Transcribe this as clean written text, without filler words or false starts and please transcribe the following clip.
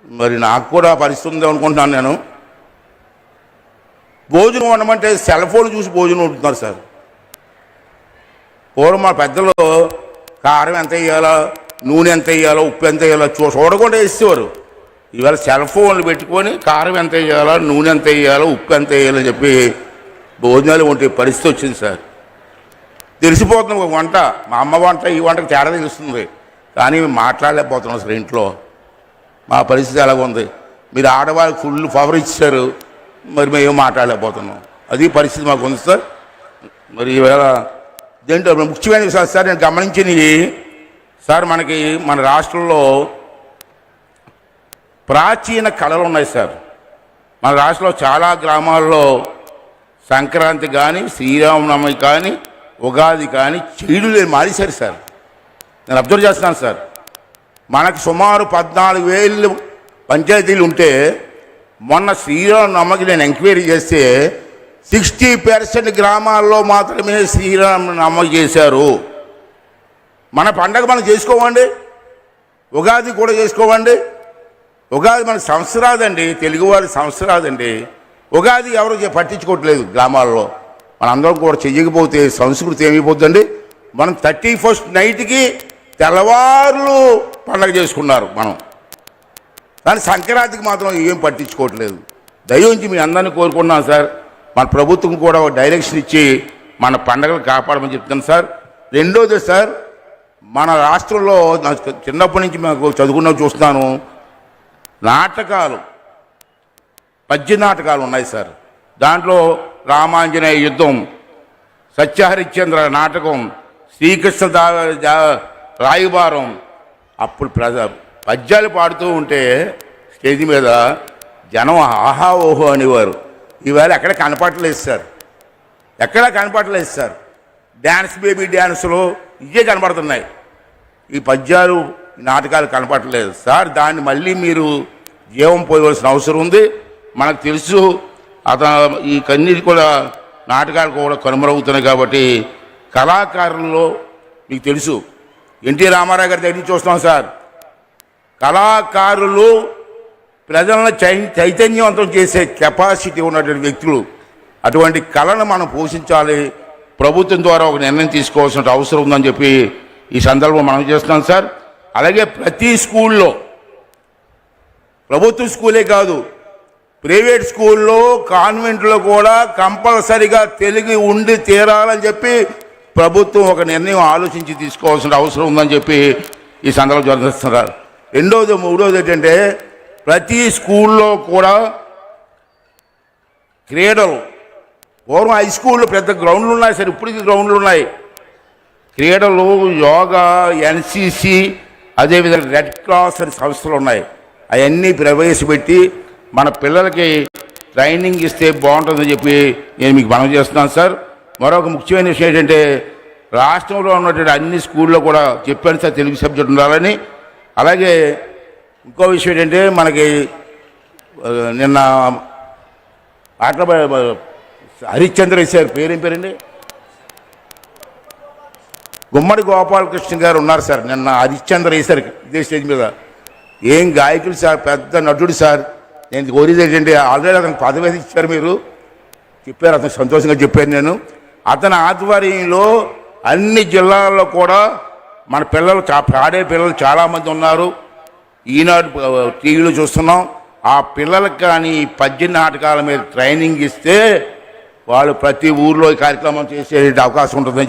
మరి నాకు కూడా పరిస్థితి ఉంది అనుకుంటున్నాను. నేను భోజనం వండమంటే సెల్ ఫోన్ చూసి భోజనం వండుతున్నారు సార్. పూర్వం మా పెద్దలు కారం ఎంత వేయాలో, నూనె ఎంత వేయాలో, ఉప్పు ఎంత వేయాలో చూడకుండా వేసేవారు. ఇవాళ సెల్ ఫోన్లు పెట్టుకొని కారం ఎంత వేయాలో, నూనె ఎంత వేయాలో, ఉప్పు ఎంత వేయాలని చెప్పి భోజనాలు వండే పరిస్థితి వచ్చింది సార్. తెలిసిపోతుంది వంట, మా అమ్మ వంట ఈ వంటకు తేడా తెలుస్తుంది, కానీ మాట్లాడలేకపోతున్నాం సార్. ఇంట్లో మా పరిస్థితి ఎలాగ ఉంది. మీరు ఆడవాళ్ళకి ఫుల్ పవర్ ఇచ్చారు, మరి మేము మాట్లాడలేకపోతున్నాం. అది పరిస్థితి మాకు ఉంది సార్. మరి ఈవేళ దేంట్లో ముఖ్యమైన విషయాలు సార్ నేను గమనించినవి సార్, మనకి మన రాష్ట్రంలో ప్రాచీన కళలు ఉన్నాయి సార్. మన రాష్ట్రంలో చాలా గ్రామాల్లో సంక్రాంతి కానీ, శ్రీరామనవమి కానీ, ఉగాది కానీ చెడు లేని మానేశారు సార్. నేను అబ్జర్వ్ చేస్తున్నాను సార్. మనకు సుమారు 14,000 పంచాయతీలు ఉంటే మొన్న శ్రీరామనవమికి నేను ఎంక్వైరీ చేస్తే 60% గ్రామాల్లో మాత్రమే శ్రీరామనవమి చేశారు. మన పండగ మనం చేసుకోవండి, ఉగాది కూడా చేసుకోవండి. ఉగాది మన సంవత్సరాదండి, తెలుగువారి సంవత్సరాదండి. ఉగాది ఎవరు పట్టించుకోవట్లేదు గ్రామాల్లో. మనందరం కూడా చెయ్యకపోతే సంస్కృతి ఏమైపోతుందండి. మనం 31st నైట్కి తెల్లవారులు పండగ చేసుకున్నారు మనం, కానీ సంక్రాంతికి మాత్రం ఏం పట్టించుకోవట్లేదు. దయించి మీ అందరినీ కోరుకున్నాను సార్. మన ప్రభుత్వం కూడా డైరెక్షన్ ఇచ్చి మన పండగలు కాపాడమని చెప్తాను సార్. రెండోది సార్, మన రాష్ట్రంలో చిన్నప్పటి నుంచి మాకు చదువుకున్న చూస్తున్నాను, నాటకాలు, పద్య నాటకాలు ఉన్నాయి సార్. దాంట్లో రామాంజనేయ యుద్ధం, సత్యహరిశ్చంద్ర నాటకం, శ్రీకృష్ణ రాయబారం. అప్పుడు పద్యాలు పాడుతూ ఉంటే స్టేజ్ మీద జనం ఆహా ఓహో అనేవారు. ఈవేళ ఎక్కడ కనపడలేదు సార్, ఎక్కడా కనపడలేదు సార్. డ్యాన్స్ బేబీ డ్యాన్సులు ఇవే కనపడుతున్నాయి, ఈ పద్యాలు నాటకాలు కనపడలేదు సార్. దాన్ని మళ్ళీ మీరు జీవం పోయవలసిన అవసరం ఉంది. మనకు తెలుసు ఈ కన్నీటి కూడా నాటకాలు కూడా కనుమరుగుతున్నాయి. కాబట్టి కళాకారుల్లో మీకు తెలుసు, ఎన్టీ రామారావు గారి దగ్గర చూస్తున్నాం సార్. కళాకారులు ప్రజలను చైతన్యవంతం చేసే కెపాసిటీ ఉన్నటువంటి వ్యక్తులు. అటువంటి కళను మనం పోషించాలి. ప్రభుత్వం ద్వారా ఒక నిర్ణయం తీసుకోవాల్సిన అవసరం ఉందని చెప్పి ఈ సందర్భం మనం చేస్తున్నాం సార్. అలాగే ప్రతి స్కూల్లో, ప్రభుత్వ స్కూలే కాదు, ప్రైవేట్ స్కూల్లో, కాన్వెంట్లో కూడా కంపల్సరిగా తెలుగు ఉండి తీరాలని చెప్పి ప్రభుత్వం ఒక నిర్ణయం ఆలోచించి తీసుకోవాల్సిన అవసరం ఉందని చెప్పి ఈ సందర్భం జరుగుతున్నారు. రెండోది మూడోది ఏంటంటే, ప్రతి స్కూల్లో కూడా క్రీడలు, పూర్వం హై స్కూల్లో పెద్ద గ్రౌండ్లు ఉన్నాయి సార్, ఇప్పటికీ గ్రౌండ్లు ఉన్నాయి. క్రీడలు, యోగా, ఎన్సిసి, అదేవిధంగా రెడ్ క్రాస్ అనే సంస్థలు ఉన్నాయి. అవన్నీ ప్రవేశపెట్టి మన పిల్లలకి ట్రైనింగ్ ఇస్తే బాగుంటుందని చెప్పి నేను మీకు మనవి చేస్తున్నాను సార్. మరొక ముఖ్యమైన విషయం ఏంటంటే, రాష్ట్రంలో ఉన్నటువంటి అన్ని స్కూల్లో కూడా చెప్పాను సార్ తెలుగు సబ్జెక్ట్ ఉండాలని. అలాగే ఇంకో విషయం ఏంటంటే, మనకి నిన్న హరిశ్చంద్ర వేశారు, పేరేం పేరండి, గుమ్మడి గోపాలకృష్ణ గారు ఉన్నారు సార్. నిన్న హరిశ్చంద్ర వేశారు ఇదే స్టేజ్ మీద. ఏం గాయకులు సార్, పెద్ద నటుడు సార్. నేను కోరేది ఏంటంటే, ఆల్రెడీ అతనికి పదవి ఇచ్చారు, మీరు చెప్పారు, అతను సంతోషంగా చెప్పాను నేను. అతని ఆధ్వర్యంలో అన్ని జిల్లాల్లో కూడా మన పిల్లలు, పాడే పిల్లలు చాలామంది ఉన్నారు. ఈనాడు టీవీలో చూస్తున్నాం. ఆ పిల్లలకు కానీ పద్య నాటకాల మీద ట్రైనింగ్ ఇస్తే వాళ్ళు ప్రతి ఊర్లో ఈ కార్యక్రమం చేసే అవకాశం ఉంటుందని